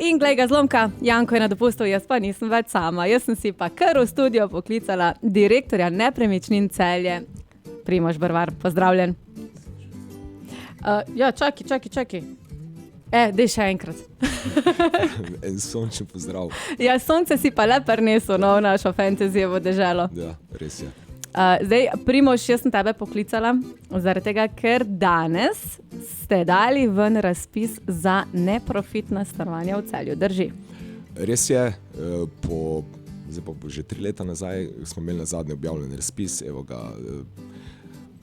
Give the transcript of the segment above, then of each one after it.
In glej ga zlomka, Janko je na dopustu, jaz pa nisem več sama. Jaz sem si pa kar v studio poklicala direktorja Nepremičnin Celje. Primož Brvar, pozdravljen. Ja, čakaj. Dej še enkrat. En sončen pozdrav. Ja, sonce si pa le prinesel, v našo fantazijevo deželo. Ja, res je. Zdaj, Primož, jaz sem tebe poklicala, zaradi tega, ker danes ste dali ven razpis za neprofitna stanovanja v Celju. Drži? Res je, zdaj pa že 3 leta nazaj smo imeli na zadnji objavljen razpis, evo ga,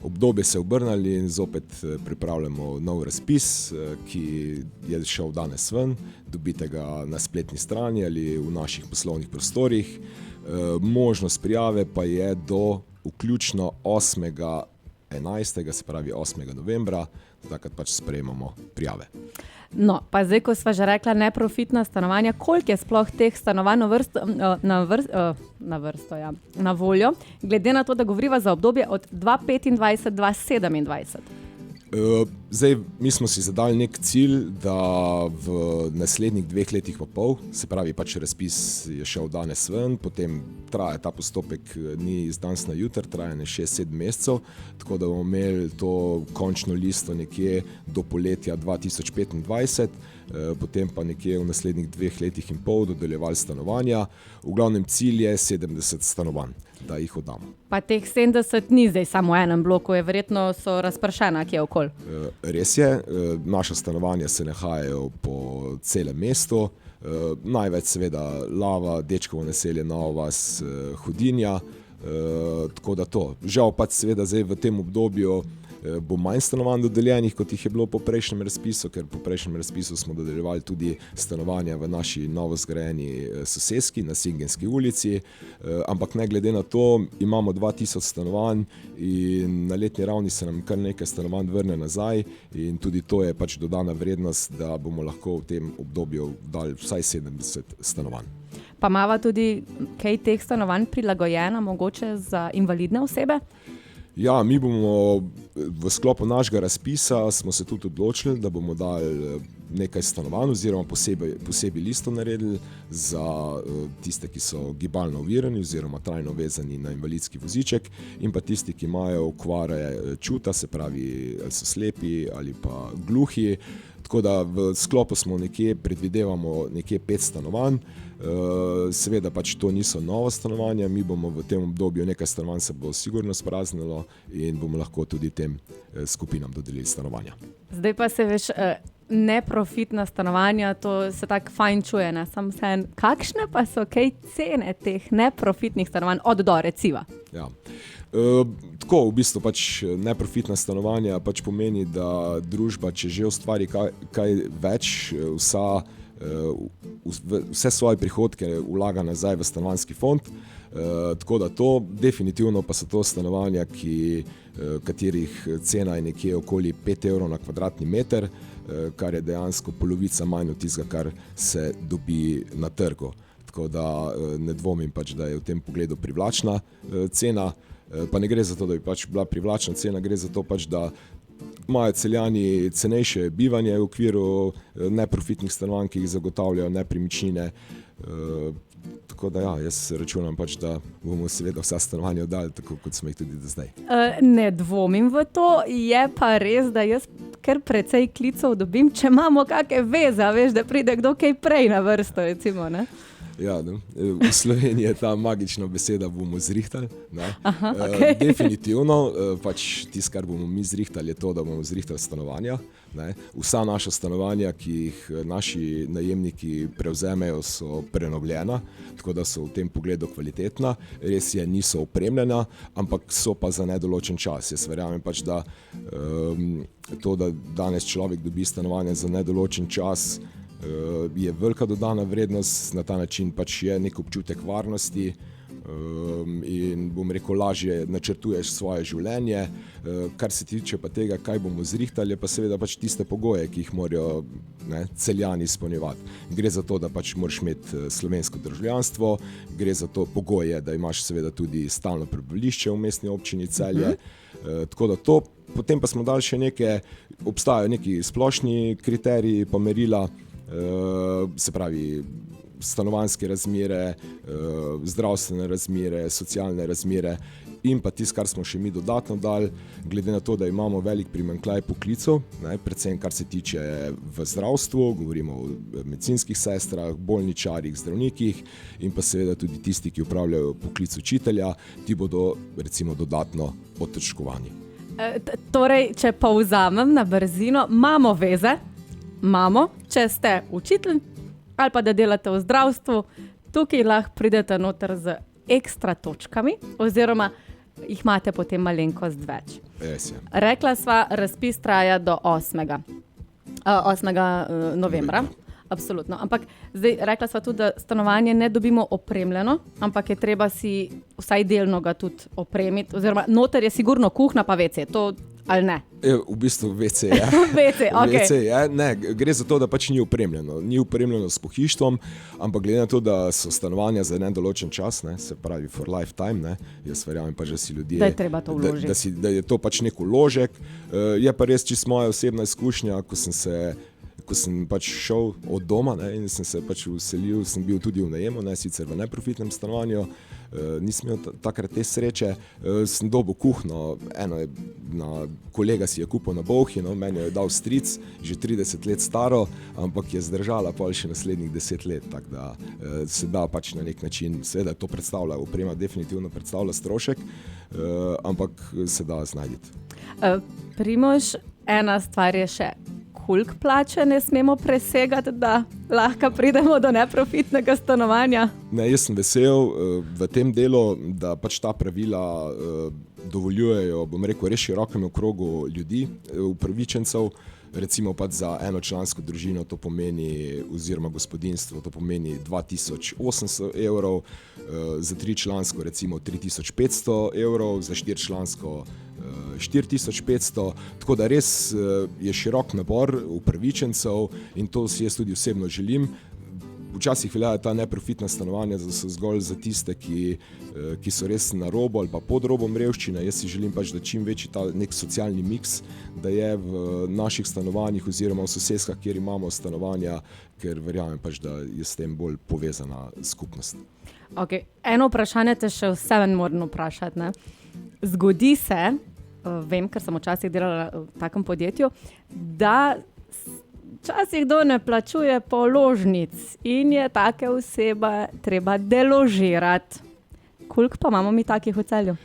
obdobje se obrnili in zopet pripravljamo nov razpis, ki je šel danes ven, dobite ga na spletni strani ali v naših poslovnih prostorih. Možnost prijave pa je do vključno 8.11., se pravi 8. novembra, takrat pač sprejemamo prijave. No, pa zdaj, ko sva že rekla neprofitna stanovanja, koliko je sploh teh stanovanj na voljo, glede na to, da govoriva za obdobje od 2025-2027? Zdaj, mi smo si zadali nek cilj, da v naslednjih 2 letih pa pol, se pravi pač razpis je šel danes ven, potem traja ta postopek, ni iz danes na jutri, traja 6-7 mesecev, tako da bomo imeli to končno listo nekje do poletja 2025, potem pa nekje v naslednjih 2 letih in pol dodeljevali stanovanja. V glavnem cilj je 70 stanovanj, da jih oddamo. Pa teh 70 ni zdaj samo v enem bloku, je verjetno so razpršena kje okoli. Res je, naša stanovanja se nahajajo po celem mestu, največ seveda Lava, Dečkovo naselje, Nova vas, Hudinja, tako da to. Žal pa seveda zdaj v tem obdobju bo manj stanovanj dodeljenih, kot jih je bilo po prejšnjem razpisu, ker po prejšnjem razpisu smo dodeljevali tudi stanovanja v naši novo zgrajeni soseski na Singenski ulici, ampak ne glede na to, imamo 2000 stanovanj in na letni ravni se nam kar nekaj stanovanj vrne nazaj in tudi to je pač dodana vrednost, da bomo lahko v tem obdobju dali vsaj 70 stanovanj. Pa imava tudi kaj teh stanovanj prilagojena mogoče za invalidne osebe? Ja, mi bomo v sklopu našega razpisa smo se tudi odločili, da bomo dali nekaj stanovanj oziroma posebej listo naredili za tiste, ki so gibalno ovirani oziroma trajno vezani na invalidski voziček in pa tisti, ki imajo okvare čuta, se pravi ali so slepi ali pa gluhi. Tako da v sklopu smo predvidevamo nekje 5 stanovanj. Seveda pač to niso nova stanovanja, mi bomo v tem obdobju nekaj stanovanj se bo sigurno spraznilo in bomo lahko tudi tem skupinam dodelili stanovanja. Zdaj pa se veš, neprofitna stanovanja, to se tako fajn čuje, ne? Sam vseeno, kakšne pa so kaj cene teh neprofitnih stanovanj od do reciva? Ja. Tako, v bistvu pač neprofitna stanovanja pač pomeni, da družba, če že ustvari kaj več, vse svoje prihodke vlaga nazaj v stanovanjski fond, tako da to definitivno pa so to stanovanja, katerih cena je nekje okoli 5 evrov na kvadratni meter, kar je dejansko polovica manj od tistega, kar se dobi na trgu. Tako da ne dvomim pač, da je v tem pogledu privlačna cena, pa ne gre za to, da bi pač bila privlačna cena, gre za to pač, da imajo Celjani cenejše bivanje v okviru neprofitnih stanovanj, ki jih zagotavljajo nepremičnine. Tako da ja, jaz računam pač, da bomo seveda vsa stanovanja oddali, tako kot smo jih tudi do zdaj. Ne dvomim v to, je pa res, da jaz kar precej klicev dobim, če imamo kakšne veze, veš, da pride kdo kaj prej na vrsto, recimo, ne? Ja, no. V Sloveniji je ta magična beseda bomo zrihtali. Aha, okay. Definitivno, pač tisto, kar bomo mi zrihtali, je to, da bomo zrihtali stanovanja. Ne. Vsa naša stanovanja, ki jih naši najemniki prevzemejo, so prenovljena, tako da so v tem pogledu kvalitetna. Res je, niso opremljena, ampak so pa za nedoločen čas. Jaz verjamem pač, da to, da danes človek dobi stanovanje za nedoločen čas, je velika dodana vrednost, na ta način pač je nek občutek varnosti in bom rekel, lažje načrtuješ svoje življenje. Kar se tiče pa tega, kaj bomo zrihtali, je pa seveda pač tiste pogoje, ki jih morajo Celjani izpolnjevati. Gre za to, da pač moraš imeti slovensko državljanstvo, gre za to pogoje, da imaš seveda tudi stalno prebivališče v mestni občini Celje. Tako da to, potem pa smo dali še obstajajo neki splošni kriteriji pa merila, se pravi stanovanjske razmere, zdravstvene razmere, socialne razmere in pa tisto, kar smo še mi dodatno dali, glede na to, da imamo velik primanjkljaj poklicov, predvsem kar se tiče v zdravstvu, govorimo o medicinskih sestrah, bolničarjih, zdravnikih in pa seveda tudi tisti, ki upravljajo poklic učitelja, ti bodo recimo dodatno otežkovani. Torej, če povzamem na brzino, imamo veze, če ste učitelj ali pa da delate v zdravstvu, tukaj lahko pridete noter z ekstra točkami oziroma jih imate potem malenkost več. Rekla sva, razpis traja do 8. novembra. Absolutno. Ampak zdaj rekla sva tudi, da stanovanje ne dobimo opremljeno, ampak je treba si vsaj delno ga tudi opremiti, oziroma noter je sigurno kuhna pa WC, to ali ne? V bistvu WC je. WC, okay. WC je. Ne, gre za to, da pač ni opremljeno. Ni opremljeno s pohištvom, ampak glede na to, da so stanovanja za nedoločen čas, se pravi for lifetime, jaz verjamem pa, že si ljudje, da je treba to vložiti. Da je to pač nek vložek. Je pa res čisto moja osebna izkušnja, ko sem pač šel od doma in sem se pač vselil, sem bil tudi v najemu, sicer v neprofitnem stanovanju, nisem imel takrat te sreče, sem dobil kuhno, kolega si je kupil na Bolhi, meni je dal stric, že 30 let staro, ampak je zdržala pol še naslednjih 10 let, tako da se da pač na nek način, seveda to predstavlja, oprema definitivno predstavlja strošek, ampak se da znajditi. Primož, ena stvar je še, koliko plače ne smemo presegati, da lahko pridemo do neprofitnega stanovanja? Jaz sem vesel v tem delu, da pač ta pravila dovoljujejo, bom rekel, res širokemu krogu ljudi, upravičencev, recimo pa za enočlansko družino to pomeni, oziroma gospodinjstvo, to pomeni 2800 evrov, za 3-člansko recimo 3500 evrov, za 4-člansko 4500, tako da res je širok nabor upravičencev in to si jaz tudi osebno želim. Včasih veljajo ta neprofitna stanovanja zgolj za tiste, ki so res na robu ali pa pod robom revščine. Jaz si želim pač, da čim večji ta nek socialni miks, da je v naših stanovanjih oziroma v soseskah, kjer imamo stanovanja, ker verjamem pač, da je s tem bolj povezana skupnost. Okay. Eno vprašanje te še vseeno moram vprašati, ne? Zgodi se, vem, ker sem včasih delala v takem podjetju, da včasih kdo ne plačuje položnic in je take osebe treba deložirati. Koliko pa imamo mi takih v Celju?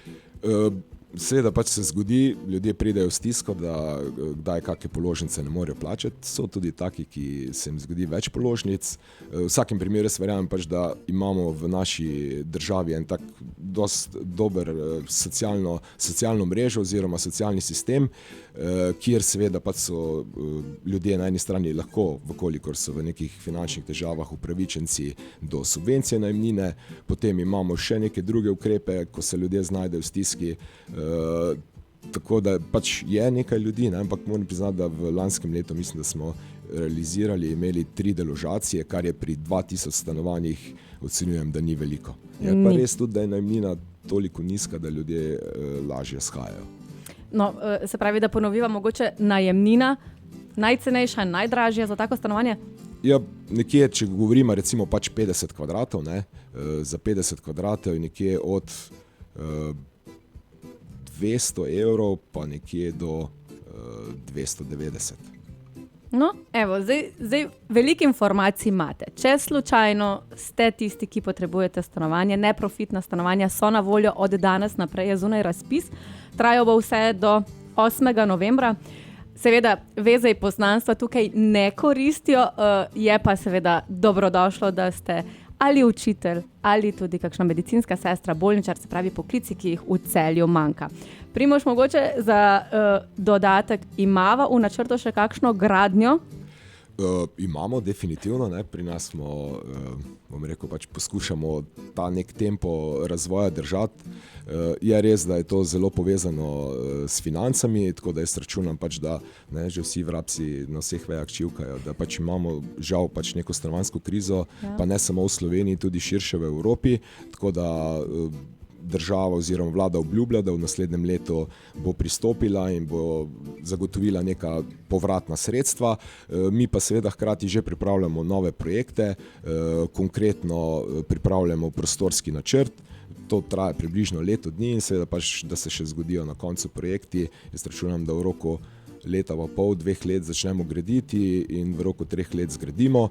Seveda pač se zgodi, ljudje pridejo v stisko, da kdaj kakšne položnice ne morejo plačati. So tudi taki, ki se jim zgodi več položnic. V vsakem primeru jaz verjamem pač, da imamo v naši državi en tak dost dober socialno mrežo oziroma socialni sistem, kjer seveda pač so ljudje na eni strani lahko, vkolikor so v nekih finančnih težavah, upravičenci do subvencije najemnine, potem imamo še neke druge ukrepe, ko se ljudje znajdejo v stiski. Tako da pač je nekaj ljudi, ampak moram priznati, da v lanskem letu mislim, da smo realizirali, imeli 3 deložacije, kar je pri 2000 stanovanjih, ocenjujem, da ni veliko. Je pa res tudi, da je najemnina toliko nizka, da ljudje lažje shajajo. No, se pravi, da ponoviva, mogoče najemnina najcenejša, najdražja za tako stanovanje? Ja, nekje, če govorimo recimo pač 50 kvadratov, za 50 kvadratov je nekje od 200 evrov pa nekje do 290. No, evo, zdaj veliko informacij imate. Če slučajno ste tisti, ki potrebujete stanovanje, neprofitna stanovanja so na voljo od danes naprej, je zunaj razpis, trajal bo vse do 8. novembra. Seveda, veze in poznanstva tukaj ne koristijo, je pa seveda dobrodošlo, da ste ali učitelj, ali tudi kakšna medicinska sestra, bolničar, se pravi poklici, ki jih v Celju manjka. Primož, mogoče za dodatek imava v načrtu še kakšno gradnjo? Imamo, definitivno. Pri nas smo, bom rekel, pač poskušamo ta nek tempo razvoja držati. Je res, da je to zelo povezano s financami, tako da jaz računam pač, da že vsi vrabci na vseh vejah čivkajo, da pač imamo žal pač neko stanovanjsko krizo, pa ne samo v Sloveniji, tudi širše v Evropi, tako da država oziroma vlada obljublja, da v naslednjem letu bo pristopila in bo zagotovila neka povratna sredstva. Mi pa seveda hkrati že pripravljamo nove projekte, konkretno pripravljamo prostorski načrt. To traja približno leto dni in seveda pač, da se še zgodijo na koncu projekti. Jaz računam, da v roku leta pa pol, 2 let začnemo graditi in v roku 3 let zgradimo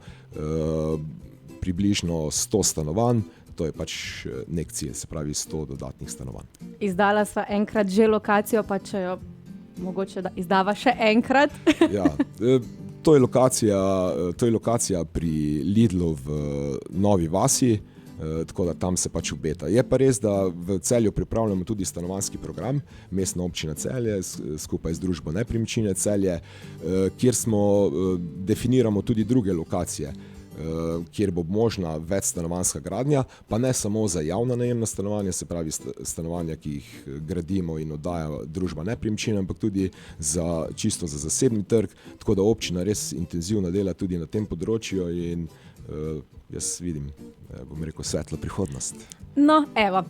približno 100 stanovanj. To je pač nek cilj, se pravi 100 dodatnih stanovanj. Izdala sva enkrat že lokacijo, pa če jo mogoče da izdava še enkrat. Ja, to je lokacija pri Lidlu v Novi vasi, tako da tam se pač obeta. Je pa res, da v Celju pripravljamo tudi stanovanjski program, Mestna občina Celje skupaj z družbo Nepremičnine Celje, kjer definiramo tudi druge lokacije, kjer bo možna večstanovanjska gradnja, pa ne samo za javna najemna stanovanja, se pravi stanovanja, ki jih gradimo in oddaja družba Nepremičnine, ampak tudi čisto za zasebni trg, tako da občina res intenzivno dela tudi na tem področju in jaz vidim, bom rekel, svetlo prihodnost. No, evo,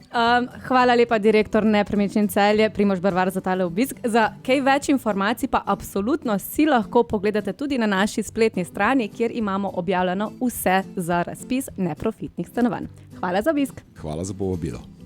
hvala lepa, direktor Nepremičnin Celje, Primož Bervar, za tale obisk. Za kaj več informacij pa absolutno si lahko pogledate tudi na naši spletni strani, kjer imamo objavljeno vse za razpis neprofitnih stanovanj. Hvala za obisk. Hvala za povabilo.